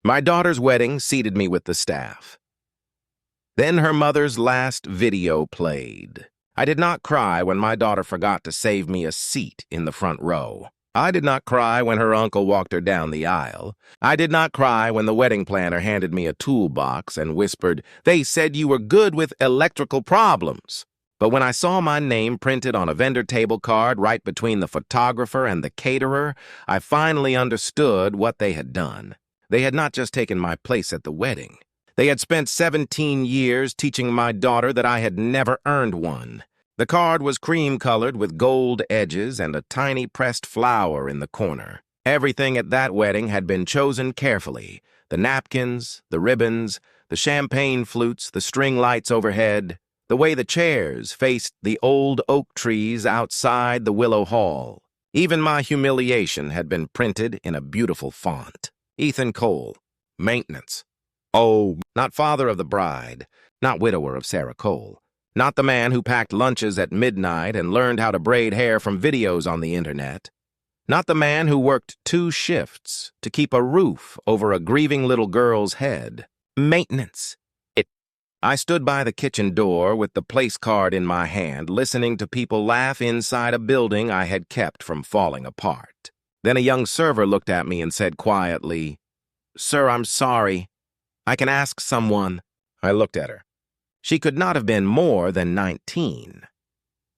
My daughter's wedding seated me with the staff. Then her mother's last video played. I did not cry when my daughter forgot to save me a seat in the front row. I did not cry when her uncle walked her down the aisle. I did not cry when the wedding planner handed me a toolbox and whispered, "They said you were good with electrical problems." But when I saw my name printed on a vendor table card right between the photographer and the caterer, I finally understood what they had done. They had not just taken my place at the wedding. They had spent 17 years teaching my daughter that I had never earned one. The card was cream-colored with gold edges and a tiny pressed flower in the corner. Everything at that wedding had been chosen carefully. The napkins, the ribbons, the champagne flutes, the string lights overhead, the way the chairs faced the old oak trees outside the Willow Hall. Even my humiliation had been printed in a beautiful font. Ethan Cole, maintenance. Oh, not father of the bride, not widower of Sarah Cole, not the man who packed lunches at midnight and learned how to braid hair from videos on the internet, not the man who worked 2 shifts to keep a roof over a grieving little girl's head. Maintenance. I stood by the kitchen door with the place card in my hand, listening to people laugh inside a building I had kept from falling apart. Then a young server looked at me and said quietly, "Sir, I'm sorry. I can ask someone." I looked at her. She could not have been more than 19.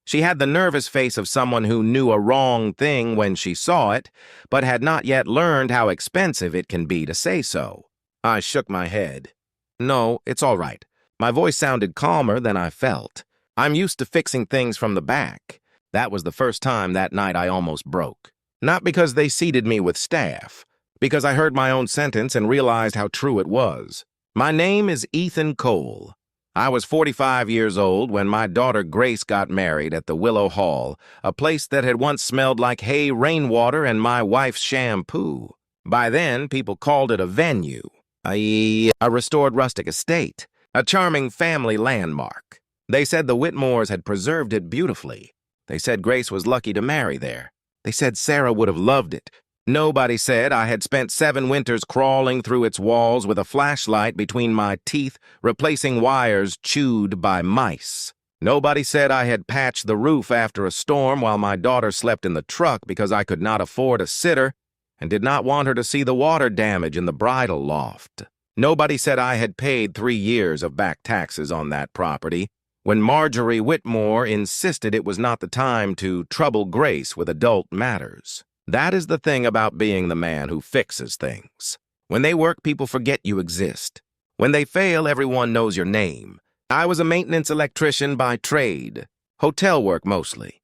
She had the nervous face of someone who knew a wrong thing when she saw it, but had not yet learned how expensive it can be to say so. I shook my head. "No, it's all right." My voice sounded calmer than I felt. "I'm used to fixing things from the back." That was the first time that night I almost broke. Not because they seated me with staff, because I heard my own sentence and realized how true it was. My name is Ethan Cole. I was 45 years old when my daughter Grace got married at the Willow Hall, a place that had once smelled like hay, rainwater, and my wife's shampoo. By then, people called it a venue, i.e., a restored rustic estate, a charming family landmark. They said the Whitmores had preserved it beautifully. They said Grace was lucky to marry there. They said Sarah would have loved it. Nobody said I had spent 7 winters crawling through its walls with a flashlight between my teeth, replacing wires chewed by mice. Nobody said I had patched the roof after a storm while my daughter slept in the truck because I could not afford a sitter and did not want her to see the water damage in the bridal loft. Nobody said I had paid 3 years of back taxes on that property when Marjorie Whitmore insisted it was not the time to trouble Grace with adult matters. That is the thing about being the man who fixes things. When they work, people forget you exist. When they fail, everyone knows your name. I was a maintenance electrician by trade. Hotel work mostly.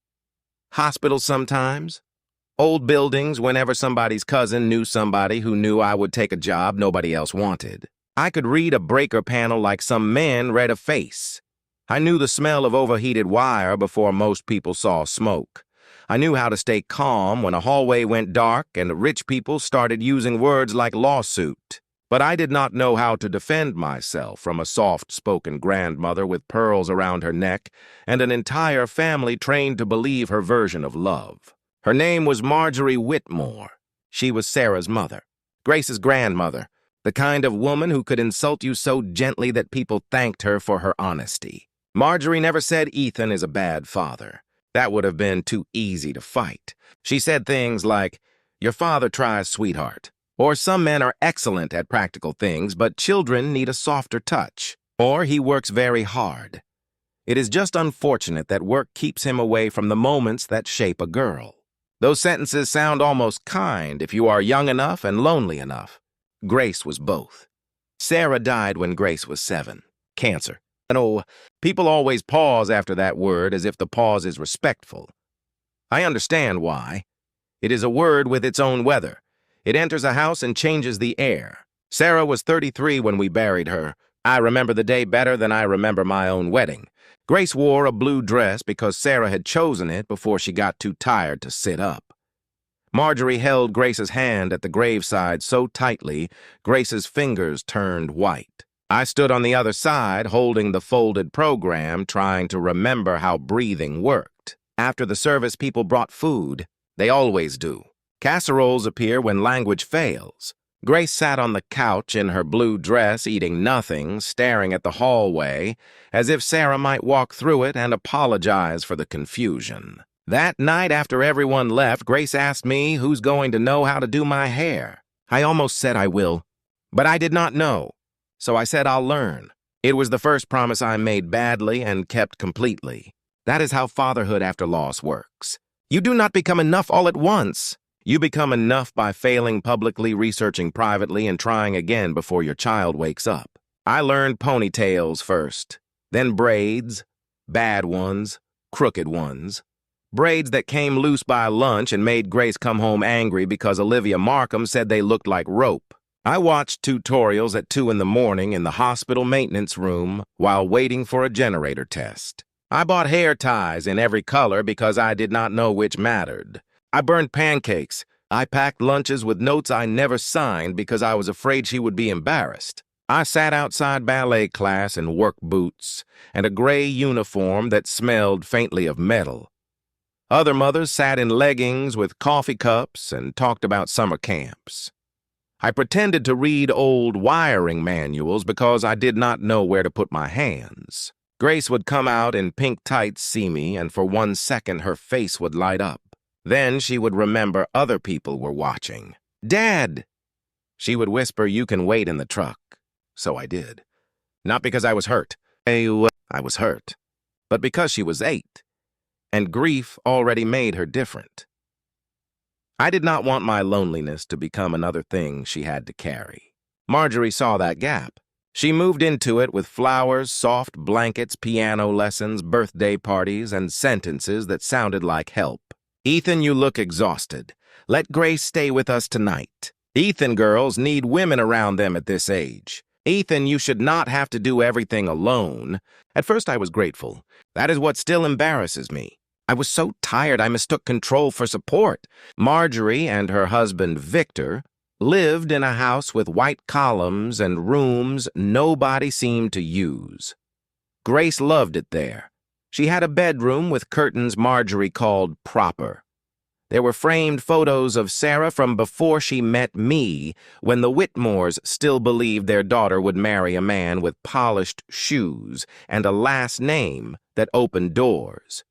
Hospitals sometimes. Old buildings whenever somebody's cousin knew somebody who knew I would take a job nobody else wanted. I could read a breaker panel like some man read a face. I knew the smell of overheated wire before most people saw smoke. I knew how to stay calm when a hallway went dark and rich people started using words like lawsuit. But I did not know how to defend myself from a soft-spoken grandmother with pearls around her neck and an entire family trained to believe her version of love. Her name was Marjorie Whitmore. She was Sarah's mother, Grace's grandmother, the kind of woman who could insult you so gently that people thanked her for her honesty. Marjorie never said Ethan is a bad father. That would have been too easy to fight. She said things like, "Your father tries, sweetheart," or "Some men are excellent at practical things, but children need a softer touch," or "He works very hard." It is just unfortunate that work keeps him away from the moments that shape a girl. Those sentences sound almost kind if you are young enough and lonely enough. Grace was both. Sarah died when Grace was 7. Cancer. And oh, people always pause after that word as if the pause is respectful. I understand why. It is a word with its own weather. It enters a house and changes the air. Sarah was 33 when we buried her. I remember the day better than I remember my own wedding. Grace wore a blue dress because Sarah had chosen it before she got too tired to sit up. Marjorie held Grace's hand at the graveside so tightly, Grace's fingers turned white. I stood on the other side, holding the folded program, trying to remember how breathing worked. After the service, people brought food. They always do. Casseroles appear when language fails. Grace sat on the couch in her blue dress, eating nothing, staring at the hallway, as if Sarah might walk through it and apologize for the confusion. That night, after everyone left, Grace asked me who's going to know how to do my hair. I almost said I will, but I did not know, so I said I'll learn. It was the first promise I made badly and kept completely. That is how fatherhood after loss works. You do not become enough all at once. You become enough by failing publicly, researching privately, and trying again before your child wakes up. I learned ponytails first, then braids, bad ones, crooked ones. Braids that came loose by lunch and made Grace come home angry because Olivia Markham said they looked like rope. I watched tutorials at 2 in the morning in the hospital maintenance room while waiting for a generator test. I bought hair ties in every color because I did not know which mattered. I burned pancakes. I packed lunches with notes I never signed because I was afraid she would be embarrassed. I sat outside ballet class in work boots and a gray uniform that smelled faintly of metal. Other mothers sat in leggings with coffee cups and talked about summer camps. I pretended to read old wiring manuals because I did not know where to put my hands. Grace would come out in pink tights, see me, and for 1 second her face would light up. Then she would remember other people were watching. "Dad!" She would whisper, "You can wait in the truck." So I did. Not because I was hurt. I was hurt. But because she was 8. And grief already made her different. I did not want my loneliness to become another thing she had to carry. Marjorie saw that gap. She moved into it with flowers, soft blankets, piano lessons, birthday parties, and sentences that sounded like help. "Ethan, you look exhausted. Let Grace stay with us tonight. Ethan girls need women around them at this age. Ethan, you should not have to do everything alone." At first I was grateful. That is what still embarrasses me. I was so tired I mistook control for support. Marjorie and her husband, Victor, lived in a house with white columns and rooms nobody seemed to use. Grace loved it there. She had a bedroom with curtains Marjorie called proper. There were framed photos of Sarah from before she met me, when the Whitmores still believed their daughter would marry a man with polished shoes and a last name that opened doors.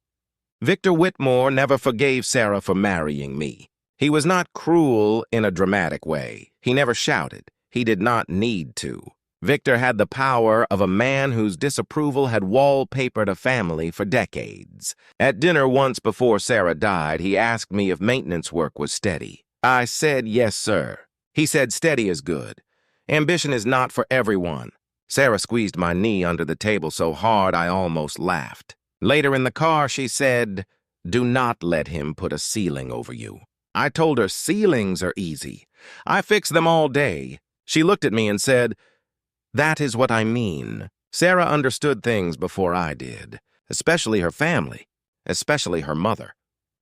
Victor Whitmore never forgave Sarah for marrying me. He was not cruel in a dramatic way. He never shouted. He did not need to. Victor had the power of a man whose disapproval had wallpapered a family for decades. At dinner once before Sarah died, he asked me if maintenance work was steady. I said, "Yes, sir." He said, "Steady is good. Ambition is not for everyone." Sarah squeezed my knee under the table so hard I almost laughed. Later in the car, she said, "Do not let him put a ceiling over you." I told her ceilings are easy. I fix them all day. She looked at me and said, "That is what I mean." Sarah understood things before I did, especially her family, especially her mother.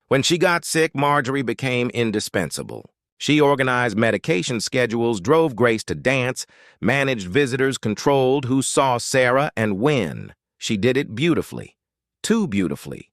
When she got sick, Marjorie became indispensable. She organized medication schedules, drove Grace to dance, managed visitors, controlled who saw Sarah and when. She did it beautifully. Too beautifully.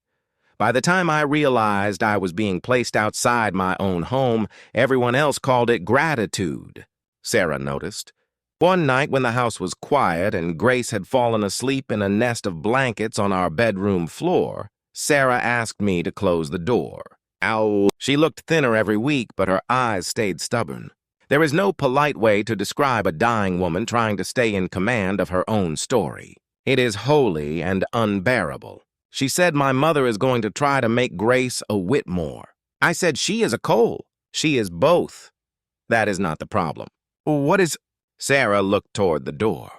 By the time I realized I was being placed outside my own home, everyone else called it gratitude. Sarah noticed. One night when the house was quiet and Grace had fallen asleep in a nest of blankets on our bedroom floor, Sarah asked me to close the door. Ow. She looked thinner every week, but her eyes stayed stubborn. There is no polite way to describe a dying woman trying to stay in command of her own story. It is holy and unbearable. She said my mother is going to try to make Grace a Whitmore. I said she is a Cole. She is both. That is not the problem. What is... Sarah looked toward the door.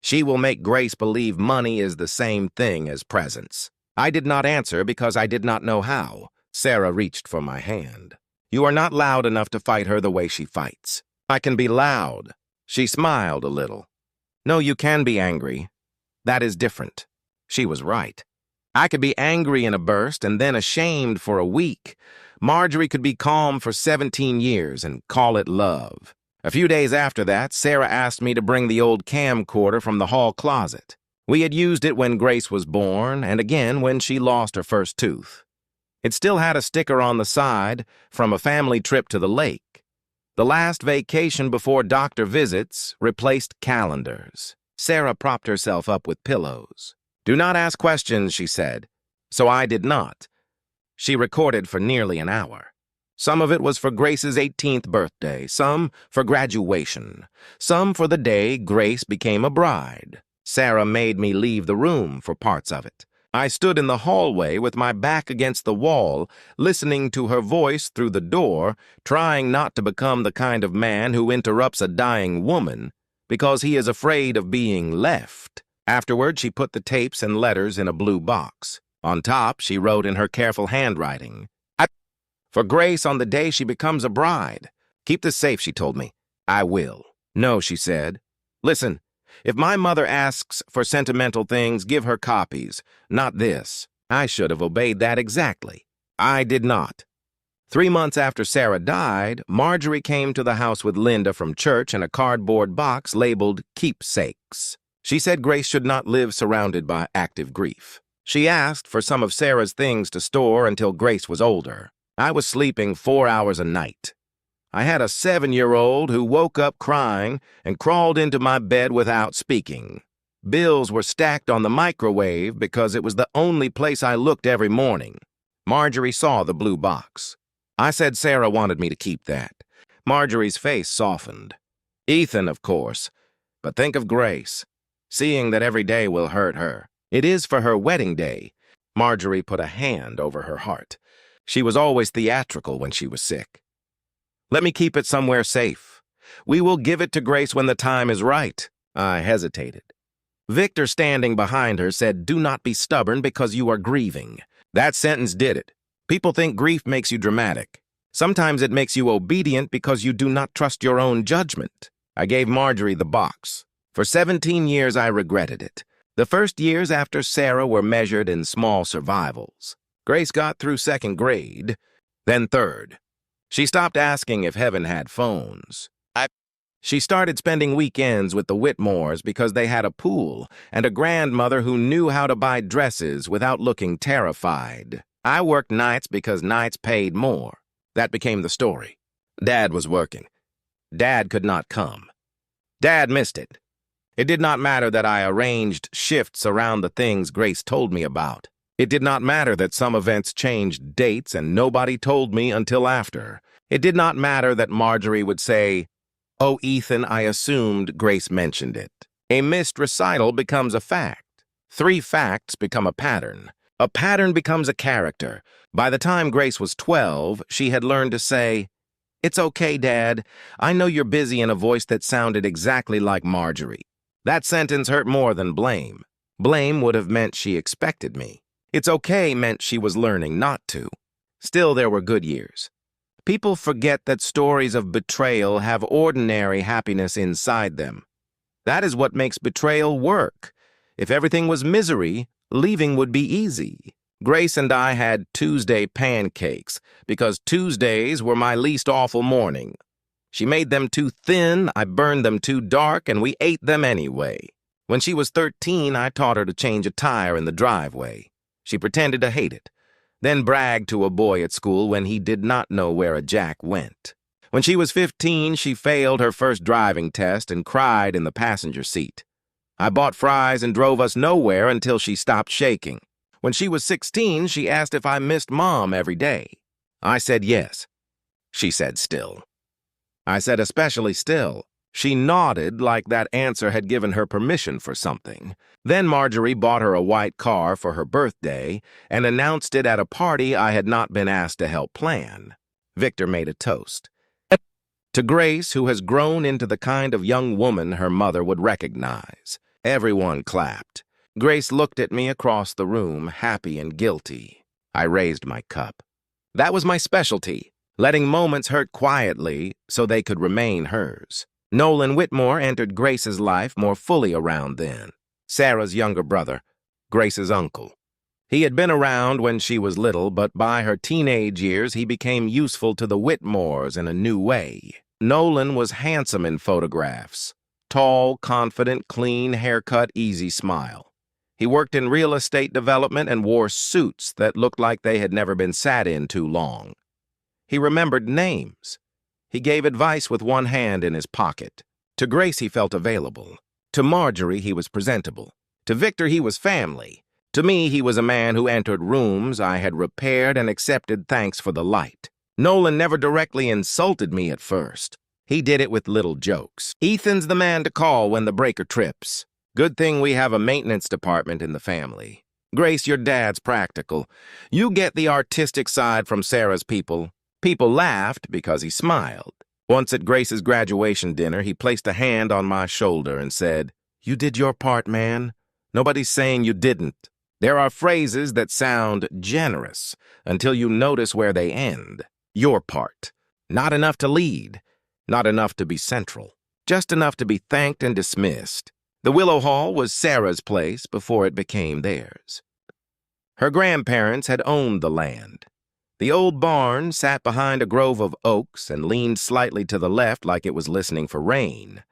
She will make Grace believe money is the same thing as presents. I did not answer because I did not know how. Sarah reached for my hand. You are not loud enough to fight her the way she fights. I can be loud. She smiled a little. No, you can be angry. That is different. She was right. I could be angry in a burst and then ashamed for a week. Marjorie could be calm for 17 years and call it love. A few days after that, Sarah asked me to bring the old camcorder from the hall closet. We had used it when Grace was born and again when she lost her first tooth. It still had a sticker on the side from a family trip to the lake. The last vacation before doctor visits replaced calendars. Sarah propped herself up with pillows. "Do not ask questions," she said. So I did not. She recorded for nearly an hour. Some of it was for Grace's 18th birthday, some for graduation, some for the day Grace became a bride. Sarah made me leave the room for parts of it. I stood in the hallway with my back against the wall, listening to her voice through the door, trying not to become the kind of man who interrupts a dying woman because he is afraid of being left. Afterward, she put the tapes and letters in a blue box. On top, she wrote in her careful handwriting, "For Grace on the day she becomes a bride. Keep this safe," she told me. "I will." "No," she said. "Listen, if my mother asks for sentimental things, give her copies, not this." I should have obeyed that exactly. I did not. 3 months after Sarah died, Marjorie came to the house with Linda from church in a cardboard box labeled keepsakes. She said Grace should not live surrounded by active grief. She asked for some of Sarah's things to store until Grace was older. I was sleeping 4 hours a night. I had a 7-year-old who woke up crying and crawled into my bed without speaking. Bills were stacked on the microwave because it was the only place I looked every morning. Marjorie saw the blue box. I said Sarah wanted me to keep that. Marjorie's face softened. "Ethan, of course. But think of Grace. Seeing that every day will hurt her. It is for her wedding day." Marjorie put a hand over her heart. She was always theatrical when she was sick. "Let me keep it somewhere safe. We will give it to Grace when the time is right." I hesitated. Victor, standing behind her, said, "Do not be stubborn because you are grieving." That sentence did it. People think grief makes you dramatic. Sometimes it makes you obedient because you do not trust your own judgment. I gave Marjorie the box. For 17 years, I regretted it. The first years after Sarah were measured in small survivals. Grace got through 2nd grade, then 3rd. She stopped asking if heaven had phones. She started spending weekends with the Whitmores because they had a pool and a grandmother who knew how to buy dresses without looking terrified. I worked nights because nights paid more. That became the story. Dad was working. Dad could not come. Dad missed it. It did not matter that I arranged shifts around the things Grace told me about. It did not matter that some events changed dates and nobody told me until after. It did not matter that Marjorie would say, "Oh, Ethan, I assumed Grace mentioned it." A missed recital becomes a fact. 3 facts become a pattern. A pattern becomes a character. By the time Grace was 12, she had learned to say, "It's okay, Dad. I know you're busy," in a voice that sounded exactly like Marjorie. That sentence hurt more than blame. Blame would have meant she expected me. "It's okay" meant she was learning not to. Still, there were good years. People forget that stories of betrayal have ordinary happiness inside them. That is what makes betrayal work. If everything was misery, leaving would be easy. Grace and I had Tuesday pancakes because Tuesdays were my least awful morning. She made them too thin, I burned them too dark, and we ate them anyway. When she was 13, I taught her to change a tire in the driveway. She pretended to hate it, then bragged to a boy at school when he did not know where a jack went. When she was 15, she failed her first driving test and cried in the passenger seat. I bought fries and drove us nowhere until she stopped shaking. When she was 16, she asked if I missed Mom every day. I said yes. She said still. I said especially still. She nodded like that answer had given her permission for something. Then Marjorie bought her a white car for her birthday and announced it at a party I had not been asked to help plan. Victor made a toast. To Grace, who has grown into the kind of young woman her mother would recognize. Everyone clapped. Grace looked at me across the room, happy and guilty. I raised my cup. That was my specialty, letting moments hurt quietly so they could remain hers. Nolan Whitmore entered Grace's life more fully around then. Sarah's younger brother, Grace's uncle. He had been around when she was little, but by her teenage years he became useful to the Whitmores in a new way. Nolan was handsome in photographs. Tall, confident, clean haircut, easy smile. He worked in real estate development and wore suits that looked like they had never been sat in too long. He remembered names. He gave advice with one hand in his pocket. To Grace, he felt available. To Marjorie, he was presentable. To Victor, he was family. To me, he was a man who entered rooms I had repaired and accepted thanks for the light. Nolan never directly insulted me at first. He did it with little jokes. Ethan's the man to call when the breaker trips. Good thing we have a maintenance department in the family. Grace, your dad's practical. You get the artistic side from Sarah's people. People laughed because he smiled. Once at Grace's graduation dinner, he placed a hand on my shoulder and said, "You did your part, man. Nobody's saying you didn't." There are phrases that sound generous until you notice where they end. Your part. Not enough to lead. Not enough to be central. Just enough to be thanked and dismissed. The Willow Hall was Sarah's place before it became theirs. Her grandparents had owned the land. The old barn sat behind a grove of oaks and leaned slightly to the left like it was listening for rain.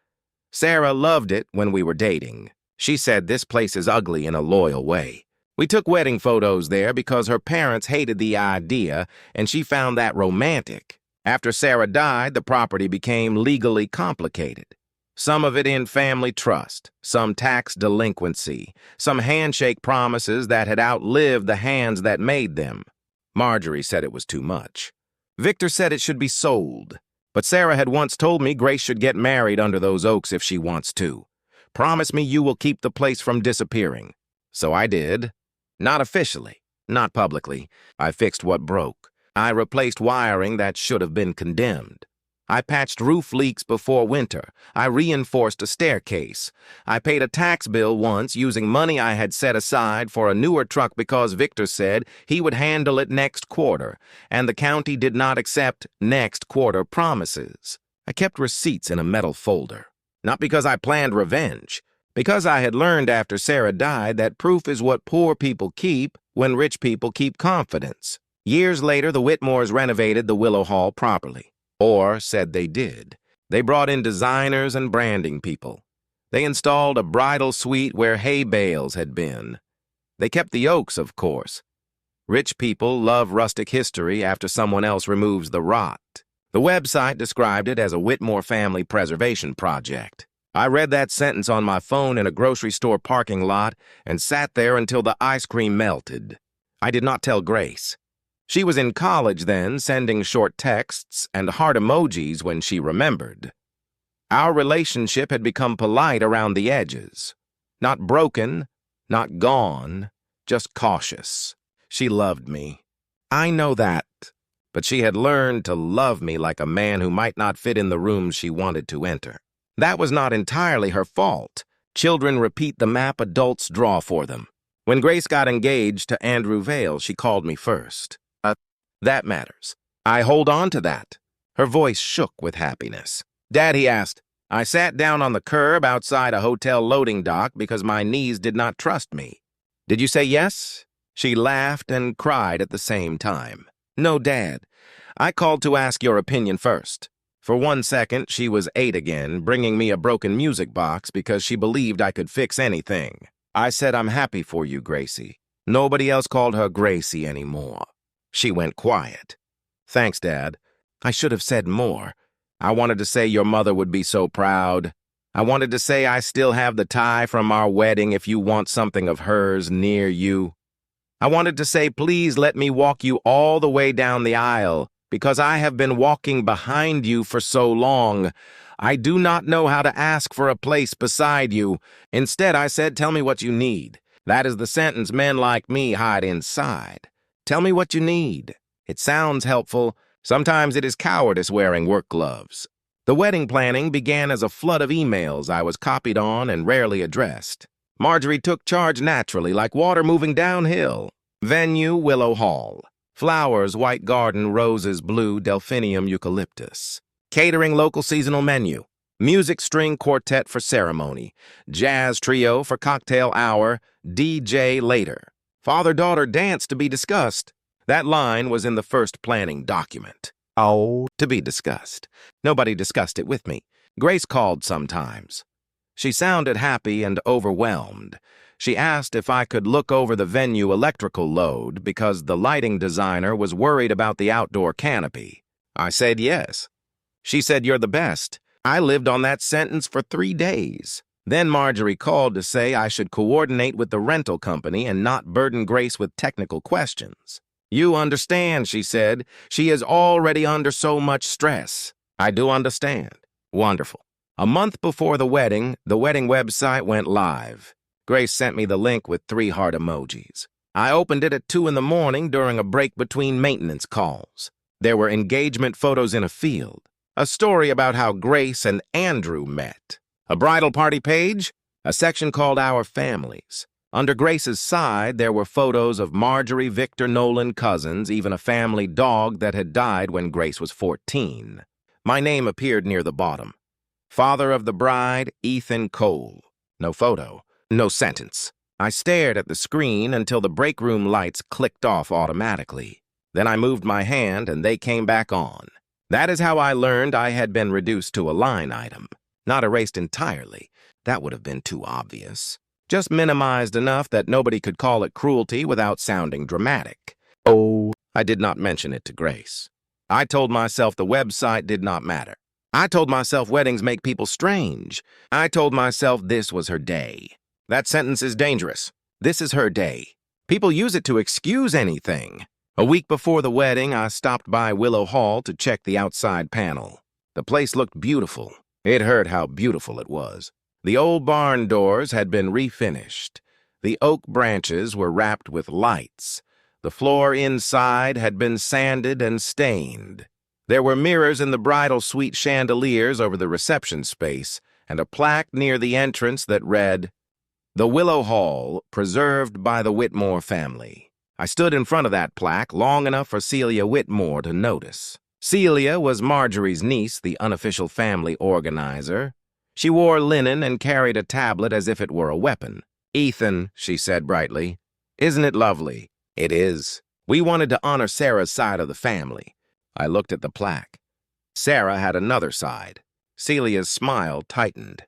Sarah loved it when we were dating. She said this place is ugly in a loyal way. We took wedding photos there because her parents hated the idea and she found that romantic. After Sarah died, the property became legally complicated. Some of it in family trust, some tax delinquency, some handshake promises that had outlived the hands that made them. Marjorie said it was too much. Victor said it should be sold, but Sarah had once told me Grace should get married under those oaks if she wants to. Promise me you will keep the place from disappearing. So I did. Not officially, not publicly. I fixed what broke. I replaced wiring that should have been condemned. I patched roof leaks before winter. I reinforced a staircase. I paid a tax bill once using money I had set aside for a newer truck because Victor said he would handle it next quarter, and the county did not accept next quarter promises. I kept receipts in a metal folder. Not because I planned revenge, because I had learned after Sarah died that proof is what poor people keep when rich people keep confidence. Years later, the Whitmores renovated the Willow Hall properly. Or said they did. They brought in designers and branding people. They installed a bridal suite where hay bales had been. They kept the oaks, of course. Rich people love rustic history after someone else removes the rot. The website described it as a Whitmore family preservation project. I read that sentence on my phone in a grocery store parking lot and sat there until the ice cream melted. I did not tell Grace. She was in college then, sending short texts and heart emojis when she remembered. Our relationship had become polite around the edges. Not broken, not gone, just cautious. She loved me. I know that, but she had learned to love me like a man who might not fit in the rooms she wanted to enter. That was not entirely her fault. Children repeat the map adults draw for them. When Grace got engaged to Andrew Vale, she called me first. That matters. I hold on to that. Her voice shook with happiness. Dad, he asked. I sat down on the curb outside a hotel loading dock because my knees did not trust me. Did you say yes? She laughed and cried at the same time. No, Dad. I called to ask your opinion first. For 1 second, she was 8 again, bringing me a broken music box because she believed I could fix anything. I said, I'm happy for you, Gracie. Nobody else called her Gracie anymore. She went quiet. Thanks, Dad. I should have said more. I wanted to say your mother would be so proud. I wanted to say I still have the tie from our wedding if you want something of hers near you. I wanted to say please let me walk you all the way down the aisle because I have been walking behind you for so long. I do not know how to ask for a place beside you. Instead, I said, tell me what you need. That is the sentence men like me hide inside. Tell me what you need. It sounds helpful. Sometimes it is cowardice wearing work gloves. The wedding planning began as a flood of emails I was copied on and rarely addressed. Marjorie took charge naturally, like water moving downhill. Venue, Willow Hall. Flowers, white garden, roses, blue, delphinium, eucalyptus. Catering, local seasonal menu. Music string quartet for ceremony. Jazz trio for cocktail hour. DJ later. Father-daughter dance to be discussed. That line was in the first planning document. Oh, to be discussed. Nobody discussed it with me. Grace called sometimes. She sounded happy and overwhelmed. She asked if I could look over the venue electrical load because the lighting designer was worried about the outdoor canopy. I said yes. She said, "You're the best." I lived on that sentence for 3 days. Then Marjorie called to say I should coordinate with the rental company and not burden Grace with technical questions. "You understand," she said. "She is already under so much stress." I do understand. Wonderful. A month before the wedding website went live. Grace sent me the link with 3 heart emojis. I opened it at 2 in the morning during a break between maintenance calls. There were engagement photos in a field, a story about how Grace and Andrew met, a bridal party page, a section called Our Families. Under Grace's side, there were photos of Marjorie, Victor, Nolan, cousins, even a family dog that had died when Grace was 14. My name appeared near the bottom. Father of the bride, Ethan Cole. No photo, no sentence. I stared at the screen until the break room lights clicked off automatically. Then I moved my hand and they came back on. That is how I learned I had been reduced to a line item. Not erased entirely. That would have been too obvious. Just minimized enough that nobody could call it cruelty without sounding dramatic. Oh, I did not mention it to Grace. I told myself the website did not matter. I told myself weddings make people strange. I told myself this was her day. That sentence is dangerous. This is her day. People use it to excuse anything. A week before the wedding, I stopped by Willow Hall to check the outside panel. The place looked beautiful. It hurt how beautiful it was. The old barn doors had been refinished. The oak branches were wrapped with lights. The floor inside had been sanded and stained. There were mirrors in the bridal suite chandeliers over the reception space, and a plaque near the entrance that read, "The Willow Hall, preserved by the Whitmore family." I stood in front of that plaque long enough for Celia Whitmore to notice. Celia was Marjorie's niece, the unofficial family organizer. She wore linen and carried a tablet as if it were a weapon. "Ethan," she said brightly, "isn't it lovely?" "It is. We wanted to honor Sarah's side of the family." I looked at the plaque. Sarah had another side. Celia's smile tightened.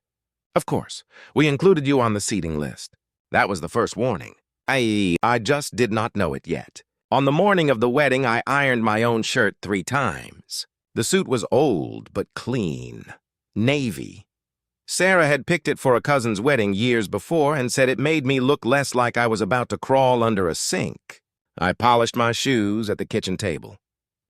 "Of course. We included you on the seating list. That was the first warning. I just did not know it yet. On the morning of the wedding, I ironed my own shirt 3 times. The suit was old but clean. Navy. Sarah had picked it for a cousin's wedding years before and said it made me look less like I was about to crawl under a sink. I polished my shoes at the kitchen table.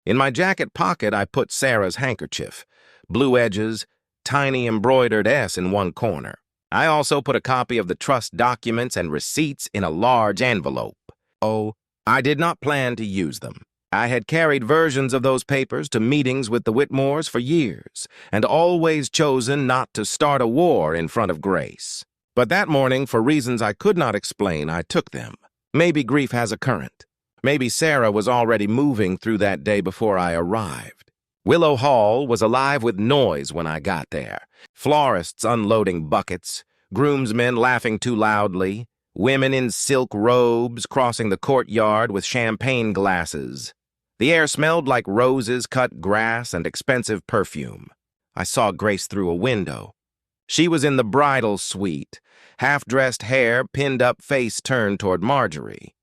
In my jacket pocket, I put Sarah's handkerchief. Blue edges, tiny embroidered S in one corner. I also put a copy of the trust documents and receipts in a large envelope. Oh, I did not plan to use them. I had carried versions of those papers to meetings with the Whitmores for years, and always chosen not to start a war in front of Grace. But that morning, for reasons I could not explain, I took them. Maybe grief has a current. Maybe Sarah was already moving through that day before I arrived. Willow Hall was alive with noise when I got there. Florists unloading buckets, groomsmen laughing too loudly, women in silk robes crossing the courtyard with champagne glasses. The air smelled like roses, cut grass, and expensive perfume. I saw Grace through a window. She was in the bridal suite, half-dressed hair, pinned up face turned toward Marjorie.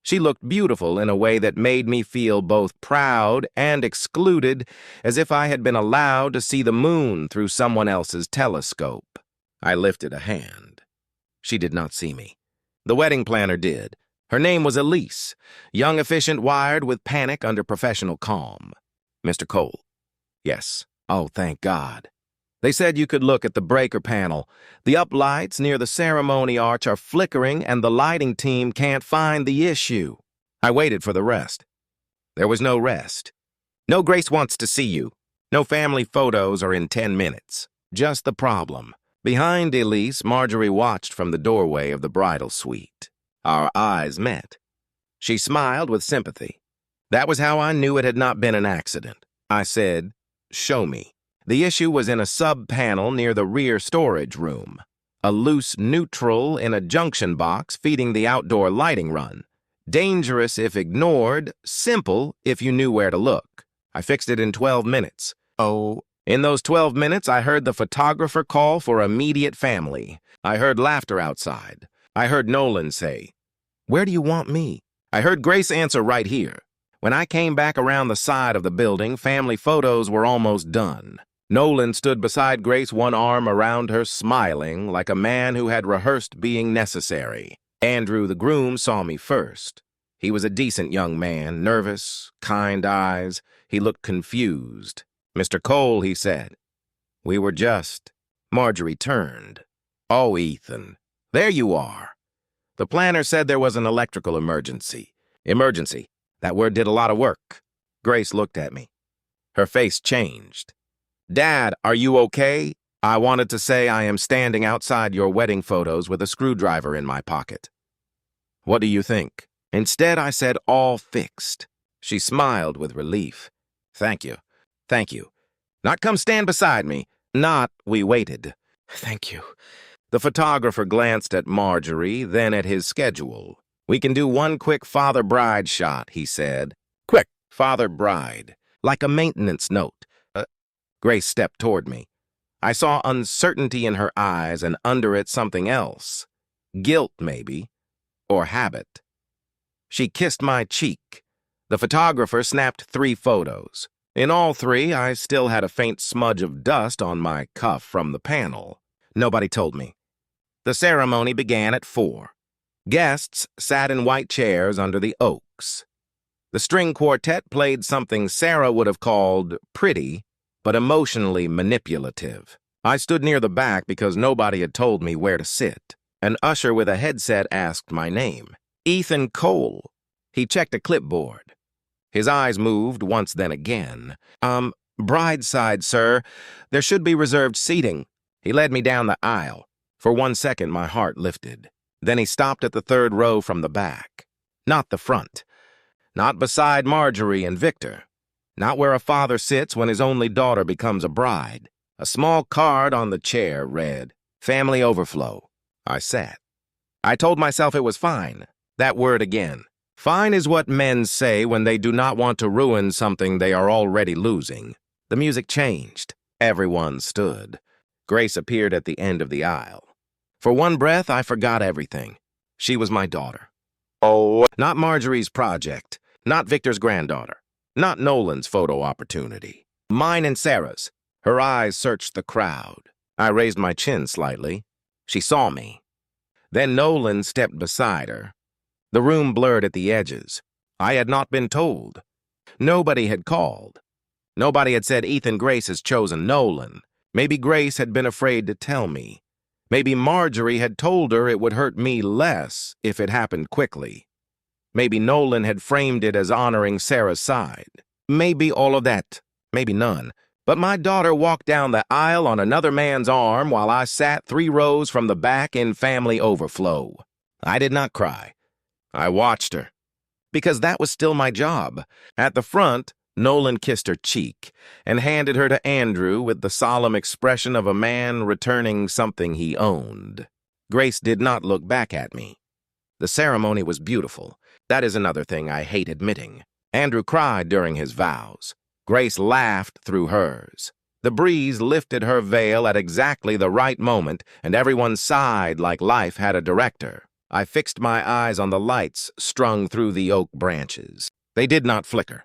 She looked beautiful in a way that made me feel both proud and excluded, as if I had been allowed to see the moon through someone else's telescope. I lifted a hand. She did not see me. The wedding planner did. Her name was Elise, young, efficient, wired with panic under professional calm. "Mr. Cole." "Yes." "Oh, thank God." "They said you could look at the breaker panel. The uplights near the ceremony arch are flickering and the lighting team can't find the issue." I waited for the rest. There was no rest. "No, Grace wants to see you. No family photos are in 10 minutes. Just the problem." Behind Elise, Marjorie watched from the doorway of the bridal suite. Our eyes met. She smiled with sympathy. That was how I knew it had not been an accident. I said, "Show me." The issue was in a sub-panel near the rear storage room. A loose neutral in a junction box feeding the outdoor lighting run. Dangerous if ignored, simple if you knew where to look. I fixed it in 12 minutes. Oh, in those 12 minutes, I heard the photographer call for immediate family. I heard laughter outside. I heard Nolan say, "Where do you want me?" I heard Grace answer, "Right here." When I came back around the side of the building, family photos were almost done. Nolan stood beside Grace, one arm around her, smiling like a man who had rehearsed being necessary. Andrew, the groom, saw me first. He was a decent young man, nervous, kind eyes. He looked confused. "Mr. Cole," he said. "We were just—" Marjorie turned. "Oh, Ethan, there you are. The planner said there was an electrical emergency." Emergency. That word did a lot of work. Grace looked at me. Her face changed. "Dad, are you okay? I wanted to say I am standing outside your wedding photos with a screwdriver in my pocket. What do you think?" Instead, I said, "All fixed." She smiled with relief. "Thank you. Thank you. Not come stand beside me. Not," we waited. "Thank you." The photographer glanced at Marjorie, then at his schedule. "We can do one quick father-bride shot," he said. "Quick, father-bride. Like a maintenance note." Grace stepped toward me. I saw uncertainty in her eyes, and under it something else. Guilt, maybe. Or habit. She kissed my cheek. The photographer snapped 3 photos. In all 3, I still had a faint smudge of dust on my cuff from the panel. Nobody told me. The ceremony began at 4. Guests sat in white chairs under the oaks. The string quartet played something Sarah would have called pretty, but emotionally manipulative. I stood near the back because nobody had told me where to sit. An usher with a headset asked my name. "Ethan Cole." He checked a clipboard. His eyes moved once, then again. Bride side, sir. There should be reserved seating." He led me down the aisle. For 1 second, my heart lifted. Then he stopped at the 3rd row from the back. Not the front. Not beside Marjorie and Victor. Not where a father sits when his only daughter becomes a bride. A small card on the chair read, "Family Overflow." I sat. I told myself it was fine. That word again. Fine is what men say when they do not want to ruin something they are already losing. The music changed. Everyone stood. Grace appeared at the end of the aisle. For one breath, I forgot everything. She was my daughter. Oh, not Marjorie's project. Not Victor's granddaughter. Not Nolan's photo opportunity. Mine and Sarah's. Her eyes searched the crowd. I raised my chin slightly. She saw me. Then Nolan stepped beside her. The room blurred at the edges. I had not been told. Nobody had called. Nobody had said Ethan Grace has chosen Nolan. Maybe Grace had been afraid to tell me. Maybe Marjorie had told her it would hurt me less if it happened quickly. Maybe Nolan had framed it as honoring Sarah's side. Maybe all of that. Maybe none. But my daughter walked down the aisle on another man's arm while I sat 3 rows from the back in family overflow. I did not cry. I watched her. Because that was still my job. At the front, Nolan kissed her cheek and handed her to Andrew with the solemn expression of a man returning something he owned. Grace did not look back at me. The ceremony was beautiful. That is another thing I hate admitting. Andrew cried during his vows. Grace laughed through hers. The breeze lifted her veil at exactly the right moment, and everyone sighed like life had a director. I fixed my eyes on the lights strung through the oak branches. They did not flicker.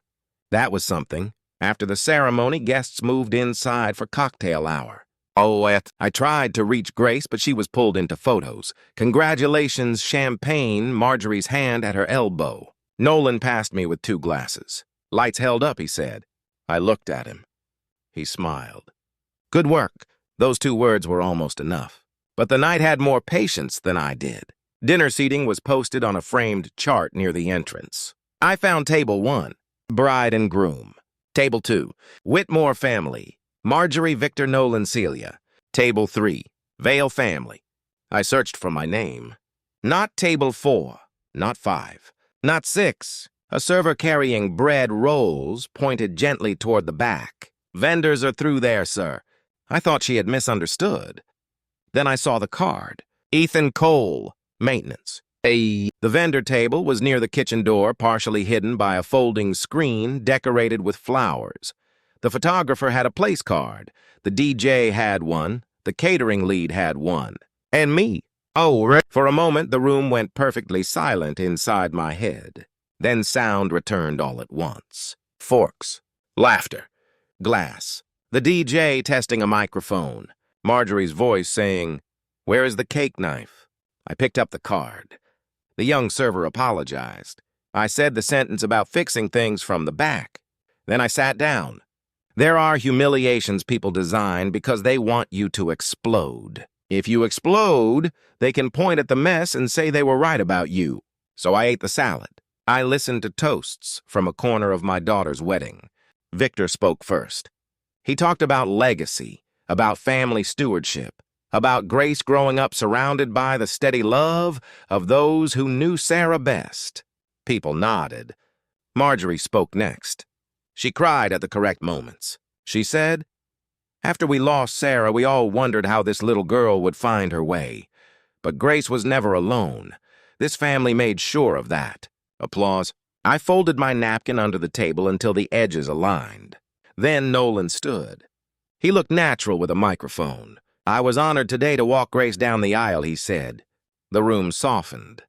That was something. After the ceremony, guests moved inside for cocktail hour. I tried to reach Grace, but she was pulled into photos. Congratulations, champagne, Marjorie's hand at her elbow. Nolan passed me with 2 glasses. Lights held up, he said. I looked at him. He smiled. Good work. Those 2 words were almost enough. But the night had more patience than I did. Dinner seating was posted on a framed chart near the entrance. I found table 1, bride and groom. Table 2, Whitmore family. Marjorie, Victor, Nolan, Celia. Table 3, Vale family. I searched for my name. Not table 4, not 5, not 6. A server carrying bread rolls pointed gently toward the back. Vendors are through there, sir. I thought she had misunderstood. Then I saw the card. Ethan Cole, maintenance. The vendor table was near the kitchen door, partially hidden by a folding screen decorated with flowers. The photographer had a place card. The DJ had one. The catering lead had one. And me. For a moment, the room went perfectly silent inside my head. Then sound returned all at once. Forks, laughter, glass, the DJ testing a microphone, Marjorie's voice saying, "Where is the cake knife?" I picked up the card. The young server apologized. I said the sentence about fixing things from the back. Then I sat down. There are humiliations people design because they want you to explode. If you explode, they can point at the mess and say they were right about you. So I ate the salad. I listened to toasts from a corner of my daughter's wedding. Victor spoke first. He talked about legacy, about family stewardship, about Grace growing up surrounded by the steady love of those who knew Sarah best. People nodded. Marjorie spoke next. She cried at the correct moments. She said, "After we lost Sarah, we all wondered how this little girl would find her way. But Grace was never alone. This family made sure of that." Applause. I folded my napkin under the table until the edges aligned. Then Nolan stood. He looked natural with a microphone. "I was honored today to walk Grace down the aisle," he said. The room softened.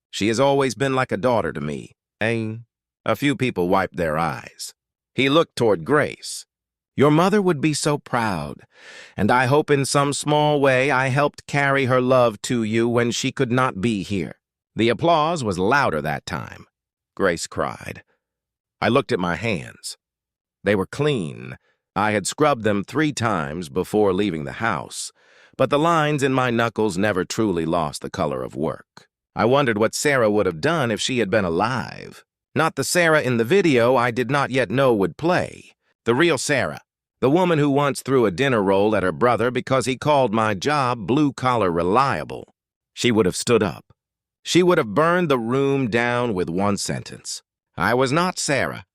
"She has always been like a daughter to me." A few people wiped their eyes. He looked toward Grace. "Your mother would be so proud, and I hope in some small way I helped carry her love to you when she could not be here." The applause was louder that time. Grace cried. I looked at my hands. They were clean. I had scrubbed them 3 times before leaving the house, but the lines in my knuckles never truly lost the color of work. I wondered what Sarah would have done if she had been alive. Not the Sarah in the video I did not yet know would play. The real Sarah. The woman who once threw a dinner roll at her brother because he called my job blue-collar reliable. She would have stood up. She would have burned the room down with one sentence. I was not Sarah.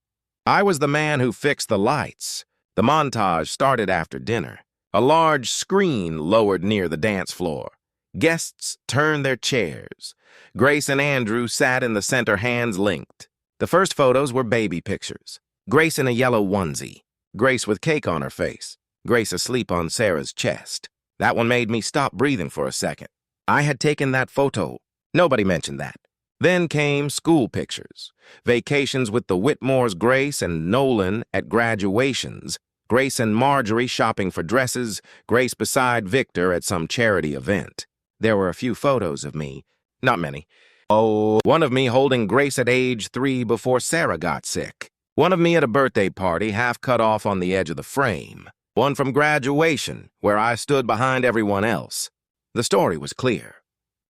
I was the man who fixed the lights. The montage started after dinner. A large screen lowered near the dance floor. Guests turned their chairs. Grace and Andrew sat in the center, hands linked. The first photos were baby pictures. Grace in a yellow onesie. Grace with cake on her face. Grace asleep on Sarah's chest. That one made me stop breathing for a second. I had taken that photo. Nobody mentioned that. Then came school pictures. Vacations with the Whitmores, Grace and Nolan at graduations. Grace and Marjorie shopping for dresses. Grace beside Victor at some charity event. There were a few photos of me. Not many. One of me holding Grace at age 3 before Sarah got sick. One of me at a birthday party, half cut off on the edge of the frame. One from graduation, where I stood behind everyone else. The story was clear.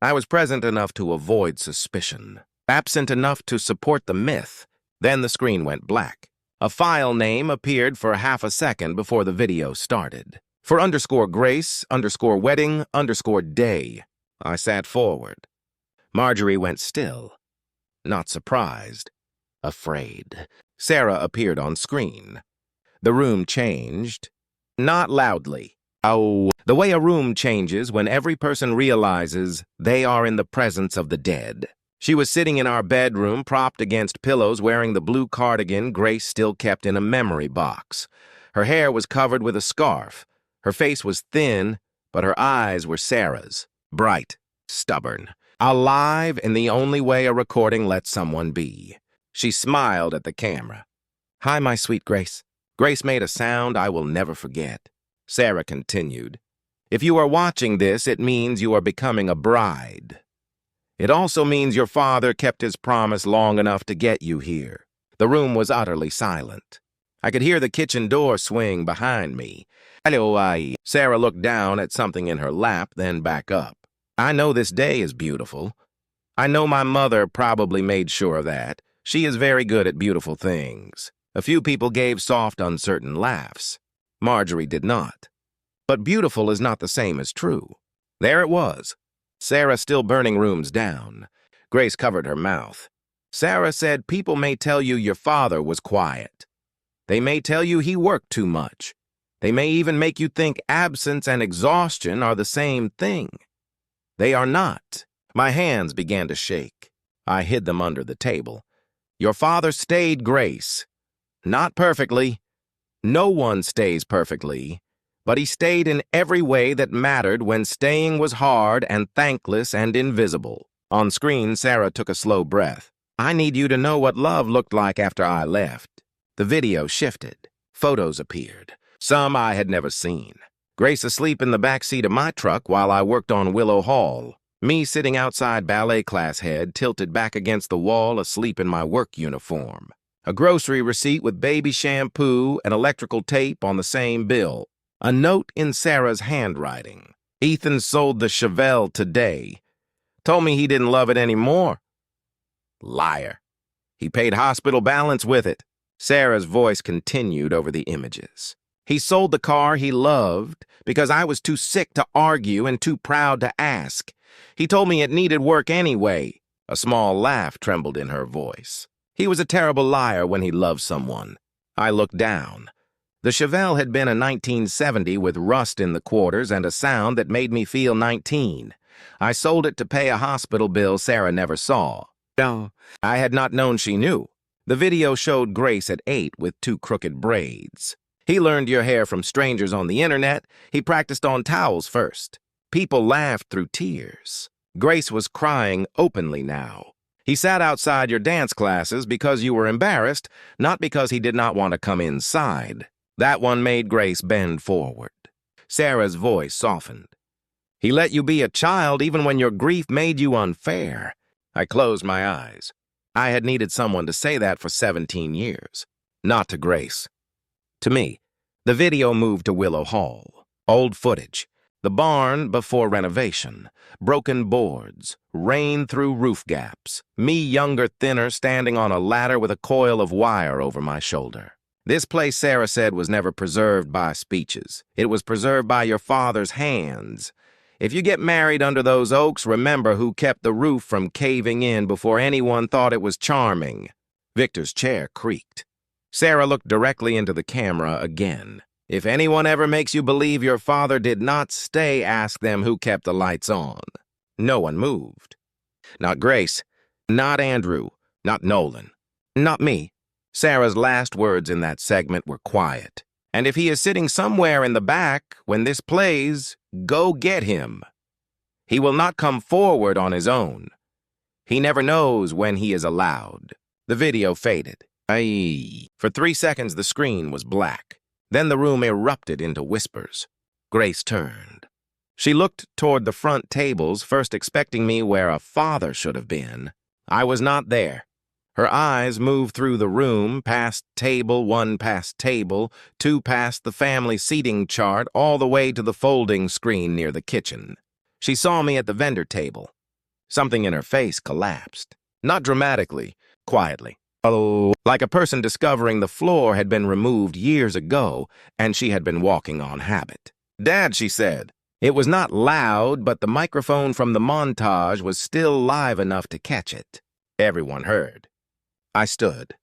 I was present enough to avoid suspicion, absent enough to support the myth. Then the screen went black. A file name appeared for half a second before the video started. For _Grace_wedding_day. I sat forward. Marjorie went still. Not surprised. Afraid. Sarah appeared on screen. The room changed. Not loudly. The way a room changes when every person realizes they are in the presence of the dead. She was sitting in our bedroom, propped against pillows, wearing the blue cardigan Grace still kept in a memory box. Her hair was covered with a scarf. Her face was thin, but her eyes were Sarah's. Bright, stubborn, alive in the only way a recording lets someone be. She smiled at the camera. "Hi, my sweet Grace." Grace made a sound I will never forget. Sarah continued, "If you are watching this, it means you are becoming a bride. It also means your father kept his promise long enough to get you here." The room was utterly silent. I could hear the kitchen door swing behind me. Sarah looked down at something in her lap, then back up. "I know this day is beautiful. I know my mother probably made sure of that. She is very good at beautiful things." A few people gave soft, uncertain laughs. Marjorie did not. But beautiful is not the same as true. There it was. Sarah still burning rooms down. Grace covered her mouth. Sarah said, "People may tell you your father was quiet. They may tell you he worked too much. They may even make you think absence and exhaustion are the same thing. They are not." My hands began to shake. I hid them under the table. "Your father stayed, Grace. Not perfectly. No one stays perfectly. But he stayed in every way that mattered when staying was hard and thankless and invisible." On screen, Sarah took a slow breath. I need you to know what love looked like after I left. The video shifted. Photos appeared. Some I had never seen. Grace asleep in the back seat of my truck while I worked on Willow Hall. Me sitting outside ballet class head, tilted back against the wall, asleep in my work uniform. A grocery receipt with baby shampoo and electrical tape on the same bill. A note in Sarah's handwriting. Ethan sold the Chevelle today. Told me he didn't love it anymore. Liar. He paid hospital balance with it. Sarah's voice continued over the images. He sold the car he loved because I was too sick to argue and too proud to ask. He told me it needed work anyway. A small laugh trembled in her voice. He was a terrible liar when he loved someone. I looked down. The Chevelle had been a 1970 with rust in the quarters and a sound that made me feel 19. I sold it to pay a hospital bill Sarah never saw. No, I had not known she knew. The video showed Grace at 8 with 2 crooked braids. He learned your hair from strangers on the internet. He practiced on towels first. People laughed through tears. Grace was crying openly now. He sat outside your dance classes because you were embarrassed, not because he did not want to come inside. That one made Grace bend forward. Sarah's voice softened. He let you be a child even when your grief made you unfair. I closed my eyes. I had needed someone to say that for 17 years. Not to Grace. To me. The video moved to Willow Hall. Old footage. The barn before renovation. Broken boards. Rain through roof gaps. Me younger, thinner, standing on a ladder with a coil of wire over my shoulder. This place, Sarah said, was never preserved by speeches. It was preserved by your father's hands. If you get married under those oaks, remember who kept the roof from caving in before anyone thought it was charming. Victor's chair creaked. Sarah looked directly into the camera again. If anyone ever makes you believe your father did not stay, ask them who kept the lights on. No one moved. Not Grace. Not Andrew. Not Nolan. Not me. Sarah's last words in that segment were quiet. And if he is sitting somewhere in the back when this plays, go get him. He will not come forward on his own. He never knows when he is allowed. The video faded. For 3 seconds the screen was black. Then the room erupted into whispers. Grace turned. She looked toward the front tables, first expecting me where a father should have been. I was not there. Her eyes moved through the room, past table, 1 past table, 2 past the family seating chart, all the way to the folding screen near the kitchen. She saw me at the vendor table. Something in her face collapsed. Not dramatically, quietly. Like a person discovering the floor had been removed years ago, and she had been walking on habit. "Dad," she said. It was not loud, but the microphone from the montage was still live enough to catch it. Everyone heard. I stood.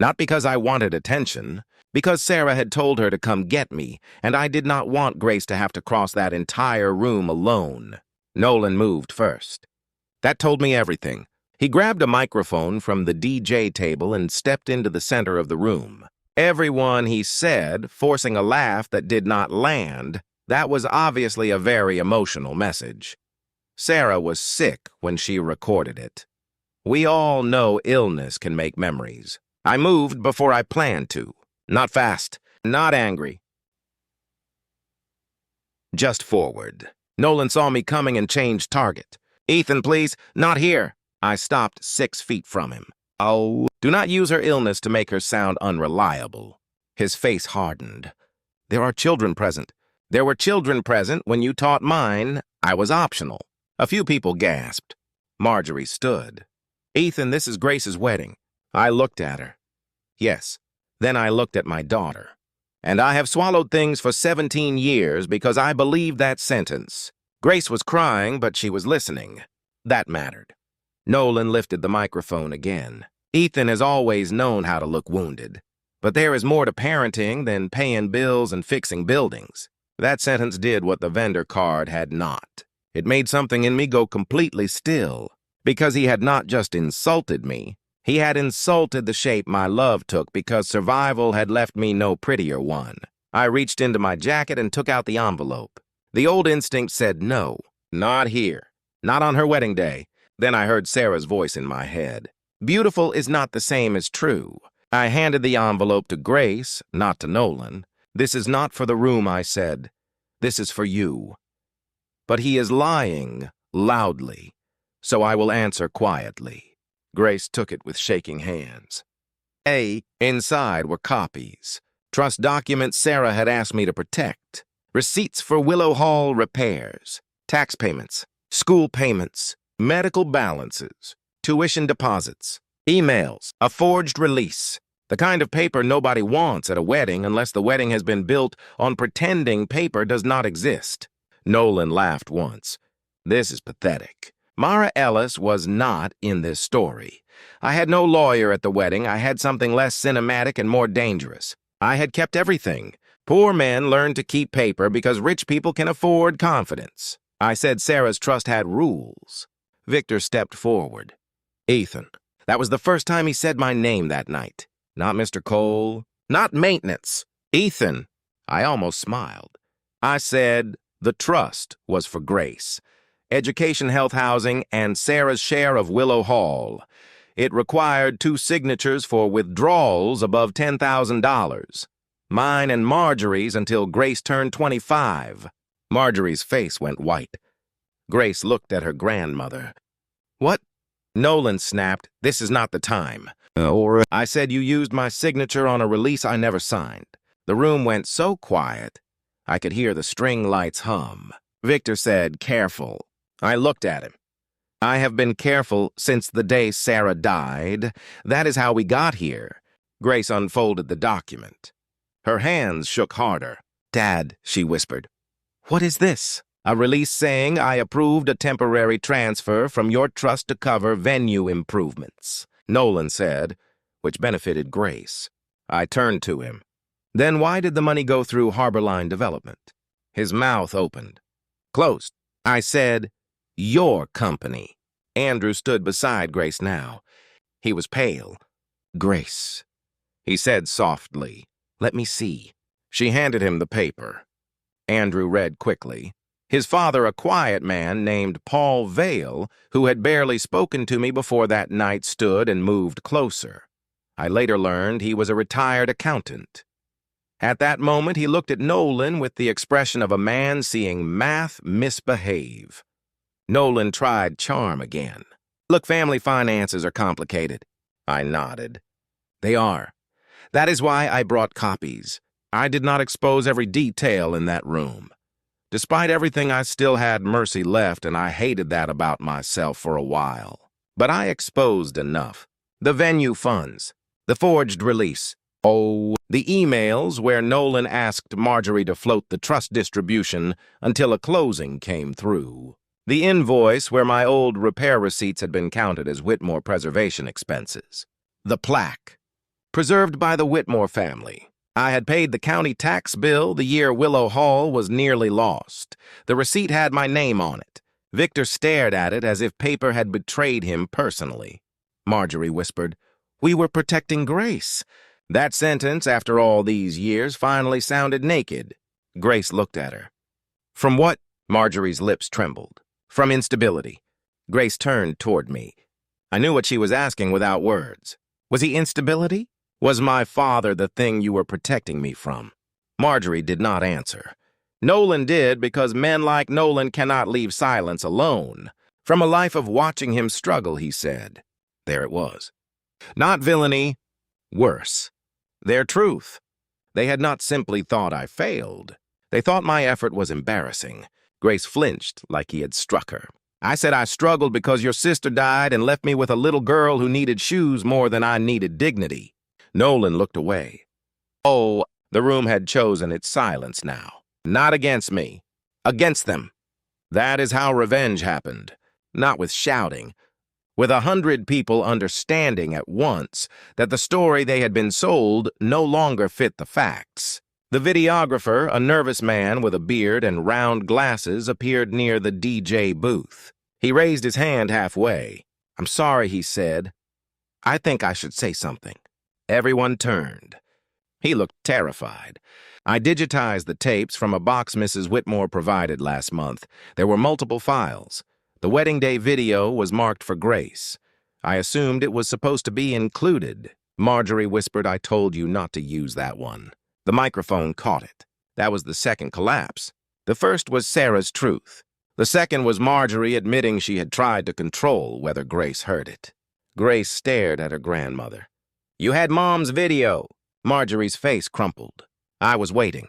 Not because I wanted attention, because Sarah had told her to come get me, and I did not want Grace to have to cross that entire room alone. Nolan moved first. That told me everything. He grabbed a microphone from the DJ table and stepped into the center of the room. Everyone, he said, forcing a laugh that did not land. That was obviously a very emotional message. Sarah was sick when she recorded it. We all know illness can make memories. I moved before I planned to. Not fast, not angry. Just forward. Nolan saw me coming and changed target. "Ethan, please, not here." I stopped 6 feet from him. "Oh, do not use her illness to make her sound unreliable." His face hardened. "There are children present. There were children present when you taught mine. I was optional." A few people gasped. Marjorie stood. "Ethan, this is Grace's wedding." I looked at her. Yes. Then I looked at my daughter. And I have swallowed things for 17 years because I believed that sentence. Grace was crying, but she was listening. That mattered. Nolan lifted the microphone again. "Ethan has always known how to look wounded. But there is more to parenting than paying bills and fixing buildings." That sentence did what the vendor card had not. It made something in me go completely still. Because he had not just insulted me, he had insulted the shape my love took because survival had left me no prettier one. I reached into my jacket and took out the envelope. The old instinct said no, not here, not on her wedding day. Then I heard Sarah's voice in my head. Beautiful is not the same as true. I handed the envelope to Grace, not to Nolan. This is not for the room, I said. This is for you. But he is lying loudly, so I will answer quietly. Grace took it with shaking hands. Inside were copies. Trust documents Sarah had asked me to protect. Receipts for Willow Hall repairs. Tax payments. School payments. Medical balances. Tuition deposits. Emails. A forged release. The kind of paper nobody wants at a wedding unless the wedding has been built on pretending paper does not exist. Nolan laughed once. This is pathetic. Mara Ellis was not in this story. I had no lawyer at the wedding. I had something less cinematic and more dangerous. I had kept everything. Poor men learn to keep paper because rich people can afford confidence. I said Sarah's trust had rules. Victor stepped forward. Ethan. That was the first time he said my name that night. Not Mr. Cole. Not maintenance. Ethan. I almost smiled. I said the trust was for Grace. Education, health, housing, and Sarah's share of Willow Hall. It required 2 signatures for withdrawals above $10,000. Mine and Marjorie's until Grace turned 25. Marjorie's face went white. Grace looked at her grandmother. What? Nolan snapped, this is not the time. I said you used my signature on a release I never signed. The room went so quiet, I could hear the string lights hum. Victor said, careful. I looked at him. I have been careful since the day Sarah died. That is how we got here. Grace unfolded the document. Her hands shook harder. Dad, she whispered. What is this? A release saying I approved a temporary transfer from your trust to cover venue improvements, Nolan said, which benefited Grace. I turned to him. Then why did the money go through Harborline Development? His mouth opened. Closed. I said, your company. Andrew stood beside Grace now. He was pale. Grace. He said softly, let me see. She handed him the paper. Andrew read quickly. His father, a quiet man named Paul Vale, who had barely spoken to me before that night, stood and moved closer. I later learned he was a retired accountant. At that moment, he looked at Nolan with the expression of a man seeing math misbehave. Nolan tried charm again. Look, family finances are complicated. I nodded. They are. That is why I brought copies. I did not expose every detail in that room. Despite everything, I still had mercy left, and I hated that about myself for a while. But I exposed enough. The venue funds, the forged release, the emails where Nolan asked Marjorie to float the trust distribution until a closing came through. The invoice where my old repair receipts had been counted as Whitmore preservation expenses. The plaque, preserved by the Whitmore family. I had paid the county tax bill the year Willow Hall was nearly lost. The receipt had my name on it. Victor stared at it as if paper had betrayed him personally. Marjorie whispered, we were protecting Grace. That sentence, after all these years, finally sounded naked. Grace looked at her. From what? Marjorie's lips trembled. From instability. Grace turned toward me. I knew what she was asking without words. Was he instability? Was my father the thing you were protecting me from? Marjorie did not answer. Nolan did because men like Nolan cannot leave silence alone. From a life of watching him struggle, he said. There it was. Not villainy, worse. Their truth. They had not simply thought I failed. They thought my effort was embarrassing. Grace flinched like he had struck her. I said I struggled because your sister died and left me with a little girl who needed shoes more than I needed dignity. Nolan looked away. The room had chosen its silence now. Not against me. Against them. That is how revenge happened. Not with shouting. With 100 people understanding at once that the story they had been sold no longer fit the facts. The videographer, a nervous man with a beard and round glasses, appeared near the DJ booth. He raised his hand halfway. I'm sorry, he said. I think I should say something. Everyone turned. He looked terrified. I digitized the tapes from a box Mrs. Whitmore provided last month. There were multiple files. The wedding day video was marked for Grace. I assumed it was supposed to be included. Marjorie whispered, "I told you not to use that one." The microphone caught it. That was the second collapse. The first was Sarah's truth. The second was Marjorie admitting she had tried to control whether Grace heard it. Grace stared at her grandmother. "You had Mom's video." Marjorie's face crumpled. I was waiting.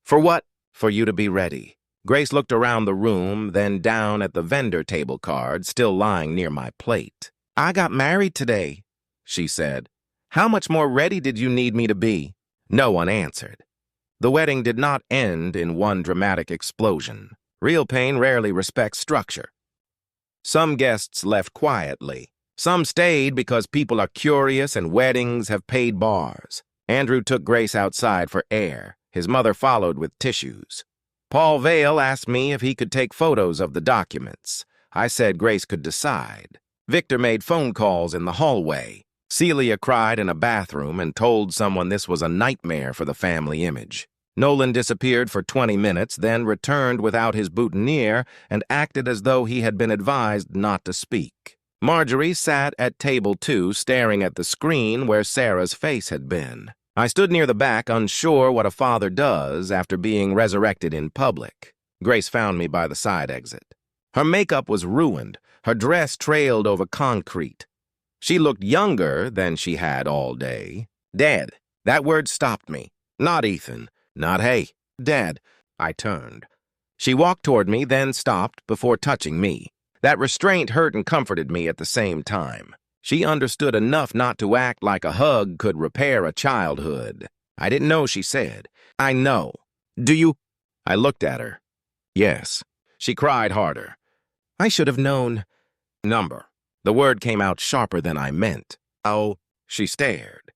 "For what?" "For you to be ready." Grace looked around the room, then down at the vendor table card still lying near my plate. "I got married today," she said. "How much more ready did you need me to be?" No one answered. The wedding did not end in one dramatic explosion. Real pain rarely respects structure. Some guests left quietly. Some stayed because people are curious and weddings have paid bars. Andrew took Grace outside for air. His mother followed with tissues. Paul Vale asked me if he could take photos of the documents. I said Grace could decide. Victor made phone calls in the hallway. Celia cried in a bathroom and told someone this was a nightmare for the family image. Nolan disappeared for 20 minutes, then returned without his boutonniere and acted as though he had been advised not to speak. Marjorie sat at table 2, staring at the screen where Sarah's face had been. I stood near the back, unsure what a father does after being resurrected in public. Grace found me by the side exit. Her makeup was ruined. Her dress trailed over concrete. She looked younger than she had all day. "Dad." That word stopped me. Not Ethan. Not hey. "Dad." I turned. She walked toward me, then stopped before touching me. That restraint hurt and comforted me at the same time. She understood enough not to act like a hug could repair a childhood. I didn't know she said. "I know." "Do you?" I looked at her. "Yes." She cried harder. "I should have known." "Number." The word came out sharper than I meant. "Oh." She stared.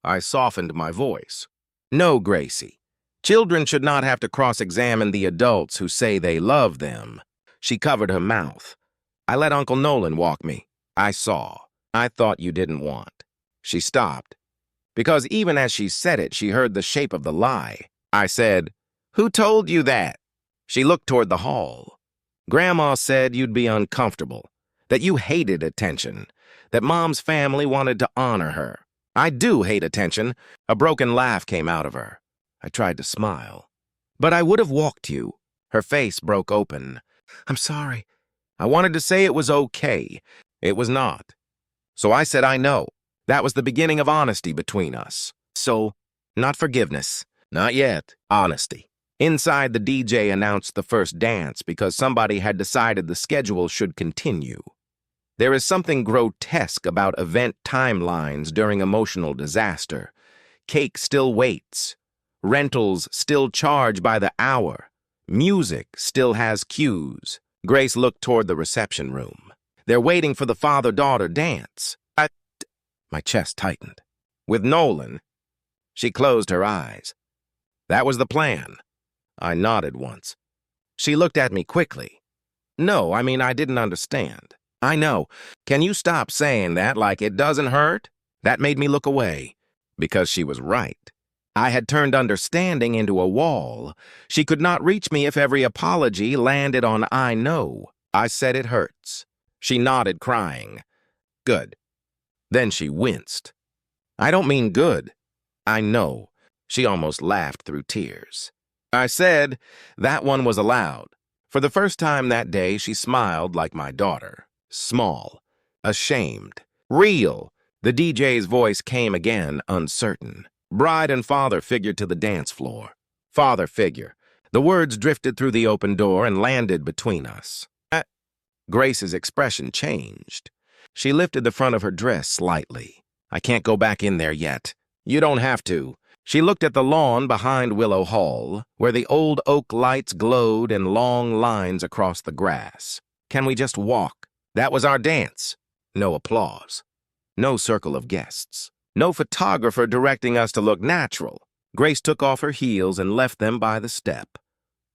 I softened my voice. "No, Gracie. Children should not have to cross-examine the adults who say they love them." She covered her mouth. "I let Uncle Nolan walk me. I saw. I thought you didn't want." She stopped. Because even as she said it, she heard the shape of the lie. I said, "Who told you that?" She looked toward the hall. "Grandma said you'd be uncomfortable, that you hated attention, that Mom's family wanted to honor her." "I do hate attention." A broken laugh came out of her. I tried to smile. "But I would have walked you." Her face broke open. "I'm sorry." I wanted to say it was okay. It was not. So I said I know. That was the beginning of honesty between us. So, not forgiveness. Not yet. Honesty. Inside, the DJ announced the first dance because somebody had decided the schedule should continue. There is something grotesque about event timelines during emotional disaster. Cake still waits. Rentals still charge by the hour. Music still has cues. Grace looked toward the reception room. They're waiting for the father-daughter dance. My chest tightened. With Nolan. She closed her eyes. That was the plan. I nodded once. She looked at me quickly. "No, I mean, I didn't understand." "I know. Can you stop saying that like it doesn't hurt?" That made me look away. Because she was right. I had turned understanding into a wall. She could not reach me if every apology landed on "I know." I said it hurts. She nodded, crying. "Good." Then she winced. "I don't mean good." "I know." She almost laughed through tears. I said that one was allowed. For the first time that day, she smiled like my daughter. Small. Ashamed. Real. The DJ's voice came again, uncertain. Bride and father figured to the dance floor. Father figure. The words drifted through the open door and landed between us. Grace's expression changed. She lifted the front of her dress slightly. "I can't go back in there yet." "You don't have to." She looked at the lawn behind Willow Hall, where the old oak lights glowed in long lines across the grass. "Can we just walk?" That was our dance. No applause. No circle of guests. No photographer directing us to look natural. Grace took off her heels and left them by the step.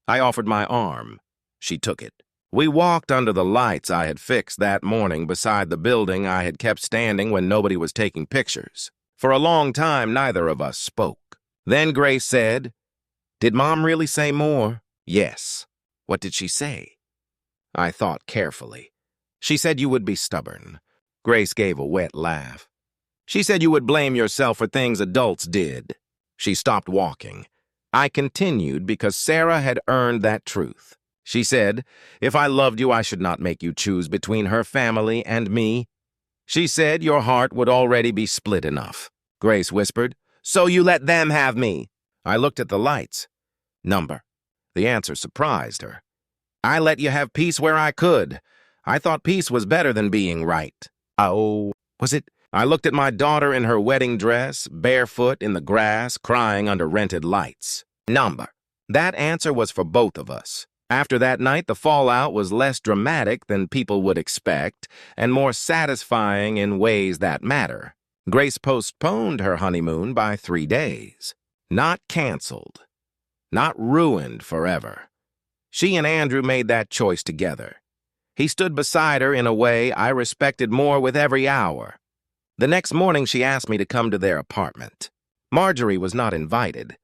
I offered my arm. She took it. We walked under the lights I had fixed that morning beside the building I had kept standing when nobody was taking pictures. For a long time, neither of us spoke. Then Grace said, "Did Mom really say more?" "Yes." "What did she say?" I thought carefully. "She said you would be stubborn. Grace gave a wet laugh. She said you would blame yourself for things adults did. She stopped walking. I continued because Sarah had earned that truth. She said, if I loved you, I should not make you choose between her family and me. She said your heart would already be split enough. Grace whispered, so you let them have me. I looked at the lights. Number. The answer surprised her. I let you have peace where I could. I thought peace was better than being right. Oh, was it? I looked at my daughter in her wedding dress, barefoot in the grass, crying under rented lights. Number. That answer was for both of us. After that night, the fallout was less dramatic than people would expect and more satisfying in ways that matter. Grace postponed her honeymoon by 3 days. Not canceled. Not ruined forever. She and Andrew made that choice together. He stood beside her in a way I respected more with every hour. The next morning, she asked me to come to their apartment. Marjorie was not invited.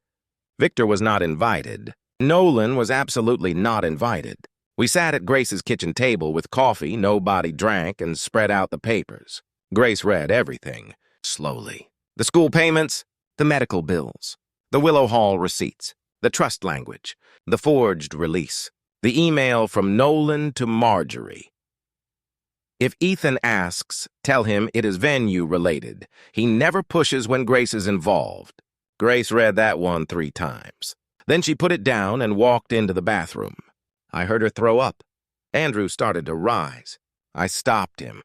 Victor was not invited. Nolan was absolutely not invited. We sat at Grace's kitchen table with coffee nobody drank and spread out the papers. Grace read everything, slowly. The school payments, the medical bills, the Willow Hall receipts, the trust language, the forged release, the email from Nolan to Marjorie. If Ethan asks, tell him it is venue-related. He never pushes when Grace is involved. Grace read that one 3 times. Then she put it down and walked into the bathroom. I heard her throw up. Andrew started to rise. I stopped him.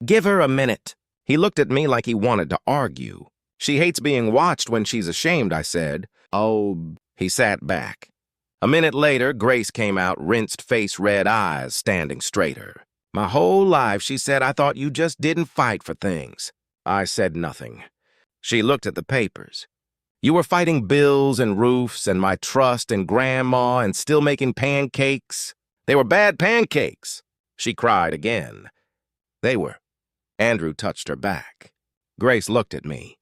Give her a minute. He looked at me like he wanted to argue. She hates being watched when she's ashamed, I said. Oh, he sat back. A minute later, Grace came out, rinsed face, red eyes, standing straighter. My whole life, she said, I thought you just didn't fight for things. I said nothing. She looked at the papers. You were fighting bills and roofs and my trust and grandma and still making pancakes. They were bad pancakes. She cried again. They were. Andrew touched her back. Grace looked at me.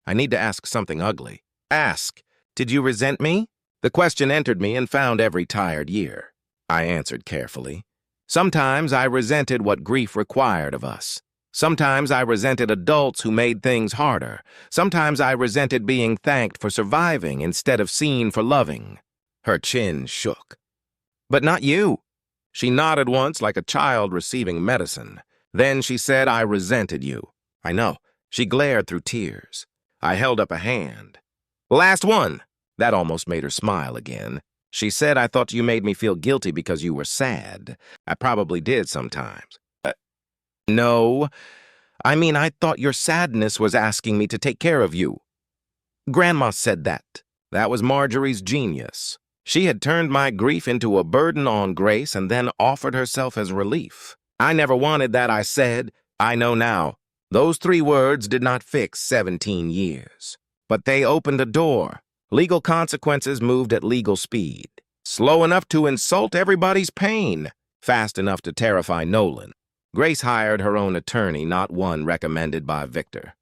I need to ask something ugly. Ask, did you resent me? The question entered me and found every tired year. I answered carefully. Sometimes I resented what grief required of us. Sometimes I resented adults who made things harder. Sometimes I resented being thanked for surviving instead of seen for loving. Her chin shook. But not you. She nodded once like a child receiving medicine. Then she said, I resented you. I know. She glared through tears. I held up a hand. Last one. That almost made her smile again. She said, I thought you made me feel guilty because you were sad. I probably did sometimes. No, I mean, I thought your sadness was asking me to take care of you. Grandma said that. That was Marjorie's genius. She had turned my grief into a burden on Grace and then offered herself as relief. I never wanted that, I said. I know now. Those 3 words did not fix 17 years. But they opened a door. Legal consequences moved at legal speed. Slow enough to insult everybody's pain. Fast enough to terrify Nolan. Grace hired her own attorney, not one recommended by Victor.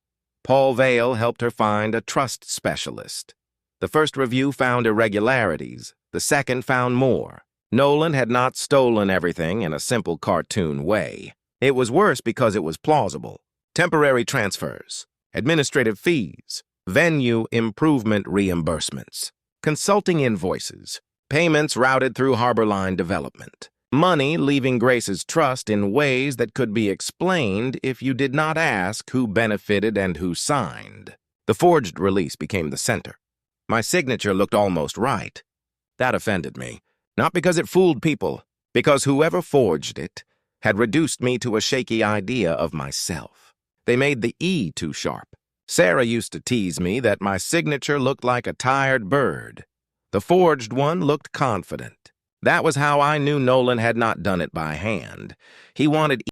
Paul Vale helped her find a trust specialist. The first review found irregularities. The second found more. Nolan had not stolen everything in a simple cartoon way. It was worse because it was plausible. Temporary transfers, administrative fees, venue improvement reimbursements, consulting invoices, payments routed through Harbor Line Development. Money leaving Grace's trust in ways that could be explained if you did not ask who benefited and who signed. The forged release became the center. My signature looked almost right. That offended me. Not because it fooled people, because whoever forged it had reduced me to a shaky idea of myself. They made the E too sharp. Sarah used to tease me that my signature looked like a tired bird. The forged one looked confident. That was how I knew Nolan had not done it by hand. He wanted